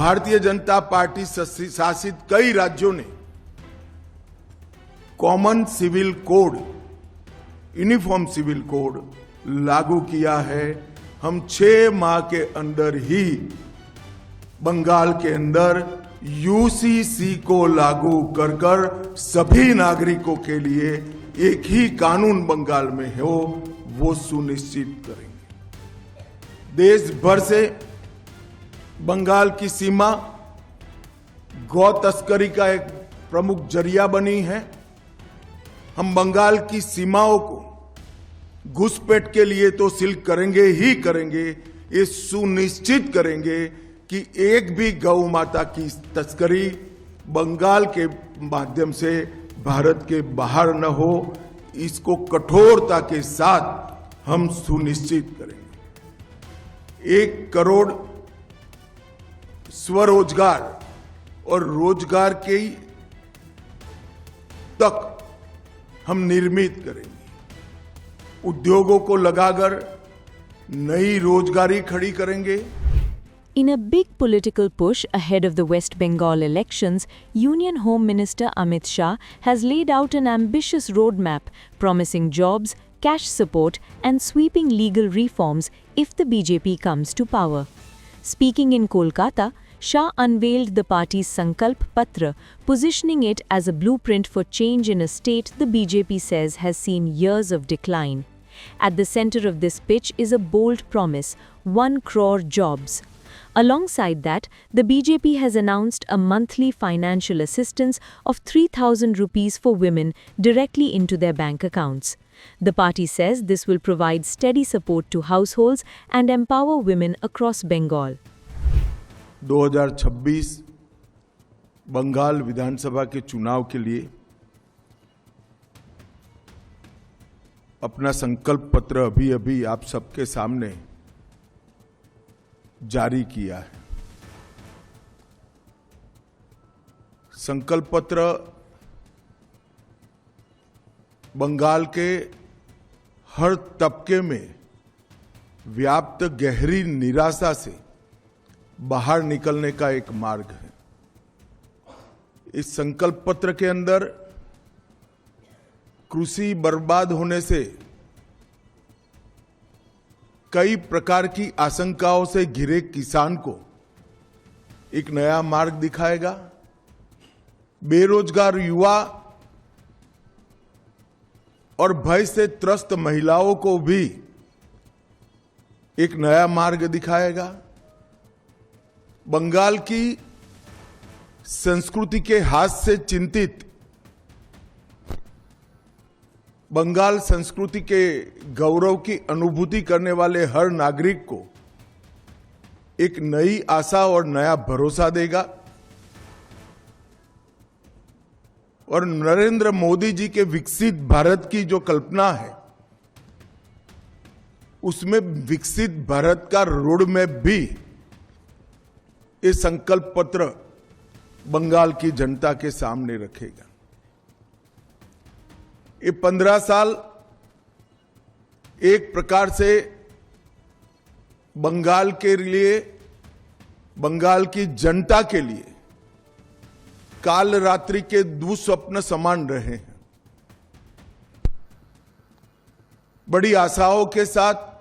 Bharatiya Janata party शासित कई राज्यों ने common civil code, uniform civil code लागू किया है। हम 6 माह के अंदर ही बंगाल के अंदर यूसीसी को लागू कर सभी नागरिकों के लिए एक ही कानून बंगाल में हो, वो सुनिश्चित करेंगे। देश भर से बंगाल की सीमा गौ तस्करी का एक प्रमुख जरिया बनी है। हम बंगाल की सीमाओं को घुसपैठ के लिए तो सील करेंगे ही करेंगे, ये सुनिश्चित करेंगे कि एक भी गौ माता की तस्करी बंगाल के माध्यम से भारत के बाहर न हो, इसको कठोरता के साथ हम सुनिश्चित करेंगे। 1 करोड़ स्वरोजगार और रोजगार के तक हम निर्मित करेंगे। उद्योगों को लगाकर नई रोजगारी खड़ी करेंगे। In a big political push ahead of the West Bengal elections, Union Home Minister Amit Shah has laid out an ambitious roadmap promising jobs, cash support and sweeping legal reforms if the BJP comes to power. Speaking in Kolkata, Shah unveiled the party's Sankalp Patra, positioning it as a blueprint for change in a state the BJP says has seen years of decline. At the center of this pitch is a bold promise: 1 crore jobs. Alongside that, the BJP has announced a monthly financial assistance of 3,000 rupees for women directly into their bank accounts. The party says this will provide steady support to households and empower women across Bengal. 2026 Bengal विधानसभा के चुनाव के लिए अपना संकल्प पत्र अभी आप सबके सामने जारी किया है। संकल्प पत्र बंगाल के हर तबके में व्याप्त गहरी निराशा से बाहर निकलने का एक मार्ग है। इस संकल्प पत्र के अंदर कृषि बर्बाद होने से कई प्रकार की आशंकाओं से घिरे किसान को एक नया मार्ग दिखाएगा। बेरोजगार युवा और भय से त्रस्त महिलाओं को भी एक नया मार्ग दिखाएगा। बंगाल की संस्कृति के हाथ से चिंतित, बंगाल संस्कृति के गौरव की अनुभूति करने वाले हर नागरिक को एक नई आशा और नया भरोसा देगा। और नरेंद्र मोदी जी के विकसित भारत की जो कल्पना है, उसमें विकसित भारत का रोड मैप भी ये संकल्प पत्र बंगाल की जनता के सामने रखेगा। ये 15 साल एक प्रकार से बंगाल के लिए, बंगाल की जनता के लिए काल रात्रि के दुस्वप्न समान रहे हैं। बड़ी आशाओं के साथ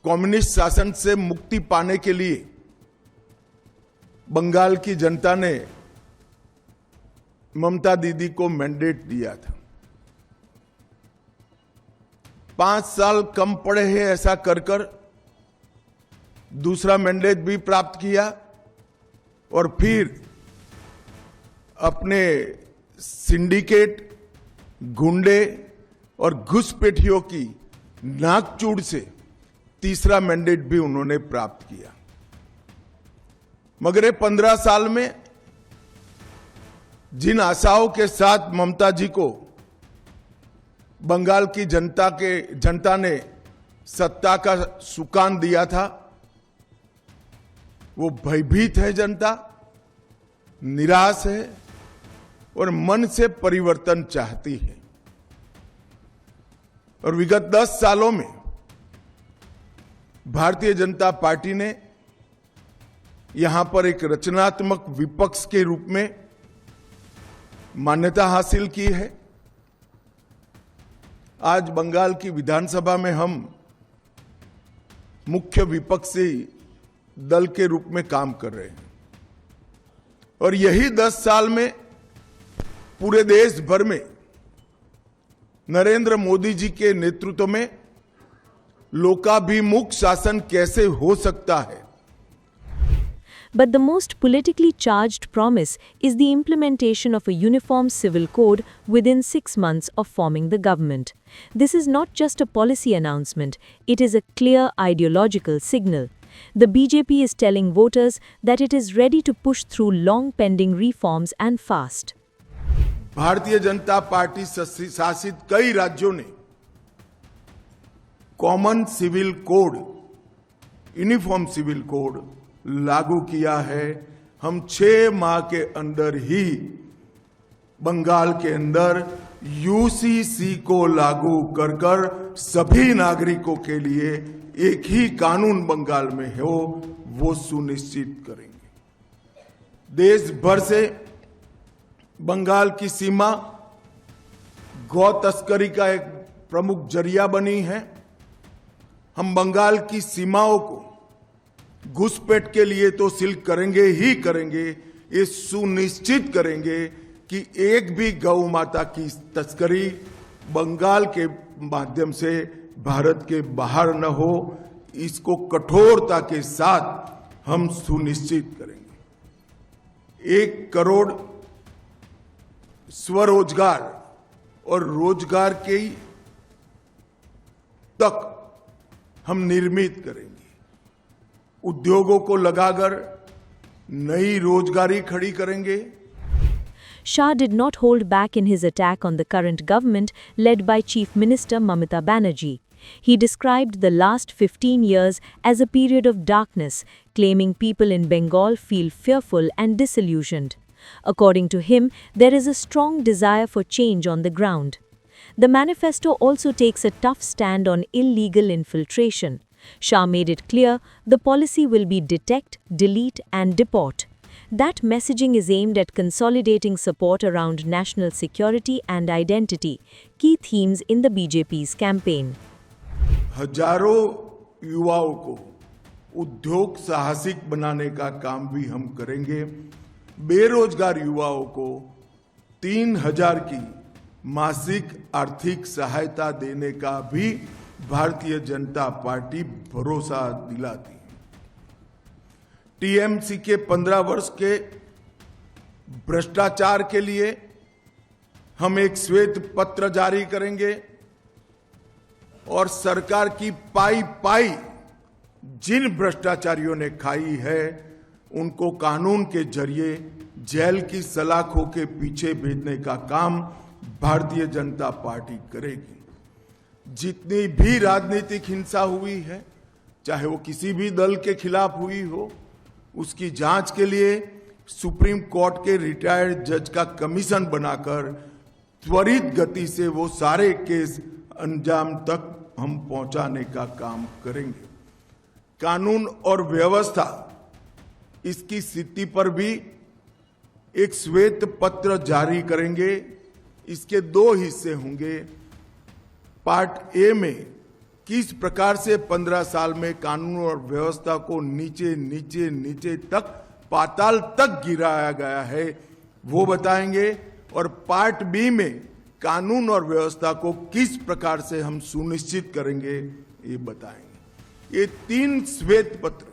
कम्युनिस्ट शासन से मुक्ति पाने के लिए बंगाल की जनता ने ममता दीदी को मैंडेट दिया था। 5 साल कम पड़े हैं ऐसा कर दूसरा मैंडेट भी प्राप्त किया और फिर अपने सिंडिकेट, गुंडे और घुसपैठियों की नाकचूड़ से तीसरा मैंडेट भी उन्होंने प्राप्त किया। मगर ये 15 साल में जिन आशाओं के साथ ममता जी को बंगाल की जनता ने सत्ता का सुकान दिया था, वो भयभीत है जनता, निराश है और मन से परिवर्तन चाहती है। और विगत 10 सालों में भारतीय जनता पार्टी ने यहां पर एक रचनात्मक विपक्ष के रूप में मान्यता हासिल की है। आज बंगाल की विधानसभा में हम मुख्य विपक्षी दल के रूप में काम कर रहे हैं और यही 10 साल में पूरे देश भर में नरेंद्र मोदी जी के नेतृत्व में लोकाभिमुख शासन कैसे हो सकता है। But the most politically charged promise is the implementation of a uniform civil code within 6 months of forming the government. This is not just a policy announcement, it is a clear ideological signal. The BJP is telling voters that it is ready to push through long pending reforms and fast. Bharatiya Janata party शासित कई राज्यों ने common civil code, uniform civil code लागू किया है। हम 6 माह के अंदर ही बंगाल के अंदर यूसीसी को लागू कर कर सभी नागरिकों के लिए एक ही कानून बंगाल में हो, वो सुनिश्चित करेंगे। देश भर से बंगाल की सीमा गौ तस्करी का एक प्रमुख जरिया बनी है। हम बंगाल की सीमाओं को घुसपैठ के लिए तो सील करेंगे ही करेंगे, ये सुनिश्चित करेंगे कि एक भी गौ माता की तस्करी बंगाल के माध्यम से भारत के बाहर न हो। इसको कठोरता के साथ हम सुनिश्चित करेंगे। 1 करोड़ स्वरोजगार और रोजगार के तक हम निर्मित करेंगे। उद्योगों को लगाकर नई रोजगारी खड़ी करेंगे। Shah did not hold back in his attack on the current government led by Chief Minister Mamata Banerjee. He described the last 15 years as a period of darkness, claiming people in Bengal feel fearful and disillusioned. According to him, there is a strong desire for change on the ground. The manifesto also takes a tough stand on illegal infiltration. Shah made it clear the policy will be detect, delete and deport. That messaging is aimed at consolidating support around national security and identity, key themes in the BJP's campaign. हजारों युवाओं को उद्योग साहसिक बनाने का काम भी हम करेंगे। बेरोजगार युवाओं को 3000 की मासिक आर्थिक सहायता देने का भी भारतीय जनता पार्टी भरोसा दिलाती है। टीएमसी के 15 वर्ष के भ्रष्टाचार के लिए हम एक श्वेत पत्र जारी करेंगे और सरकार की पाई पाई जिन भ्रष्टाचारियों ने खाई है उनको कानून के जरिए जेल की सलाखों के पीछे भेजने का काम भारतीय जनता पार्टी करेगी। जितनी भी राजनीतिक हिंसा हुई है, चाहे वो किसी भी दल के खिलाफ हुई हो, उसकी जांच के लिए सुप्रीम कोर्ट के रिटायर्ड जज का कमीशन बनाकर त्वरित गति से वो सारे केस अंजाम तक हम पहुंचाने का काम करेंगे। कानून और व्यवस्था, इसकी स्थिति पर भी एक श्वेत पत्र जारी करेंगे। इसके 2 हिस्से होंगे। पार्ट ए में किस प्रकार से 15 साल में कानून और व्यवस्था को नीचे नीचे नीचे तक पाताल तक गिराया गया है वो बताएंगे, और पार्ट बी में कानून और व्यवस्था को किस प्रकार से हम सुनिश्चित करेंगे ये बताएंगे। ये 3 श्वेत पत्र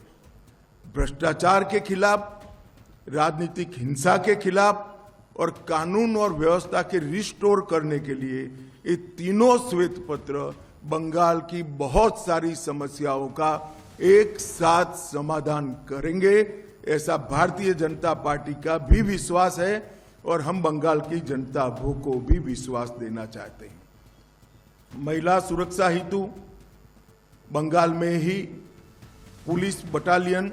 भ्रष्टाचार के खिलाफ, राजनीतिक हिंसा के खिलाफ और कानून और व्यवस्था के रिस्टोर करने के लिए ये तीनों श्वेत पत्र बंगाल की बहुत सारी समस्याओं का एक साथ समाधान करेंगे, ऐसा भारतीय जनता पार्टी का भी विश्वास है और हम बंगाल की जनता को भी विश्वास देना चाहते हैं। महिला सुरक्षा हेतु बंगाल में ही पुलिस बटालियन,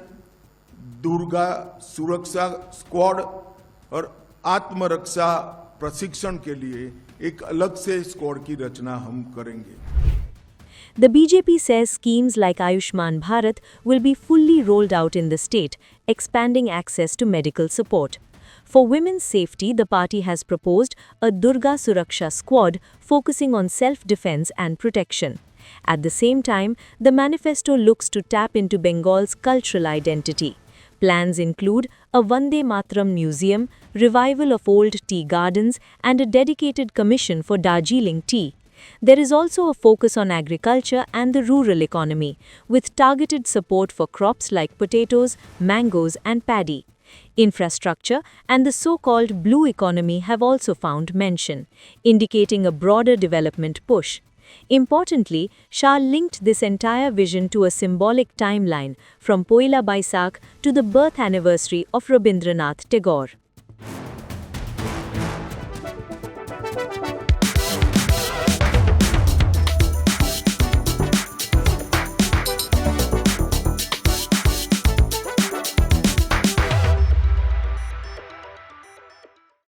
दुर्गा सुरक्षा स्क्वाड और आत्मरक्षा प्रशिक्षण के लिए एक अलग से स्क्वाड की रचना हम करेंगे। The BJP says schemes like Ayushman Bharat will be fully rolled out in the state, expanding access to medical support. For women's safety, the party has proposed a Durga Suraksha Squad focusing on self-defense and protection. At the same time, the manifesto looks to tap into Bengal's cultural identity. Plans include a Vande Mataram museum, revival of old tea gardens, and a dedicated commission for Darjeeling tea. There is also a focus on agriculture and the rural economy, with targeted support for crops like potatoes, mangoes, and paddy. Infrastructure and the so-called blue economy have also found mention, indicating a broader development push. Importantly, Shah linked this entire vision to a symbolic timeline from Poila Baisakh to the birth anniversary of Rabindranath Tagore.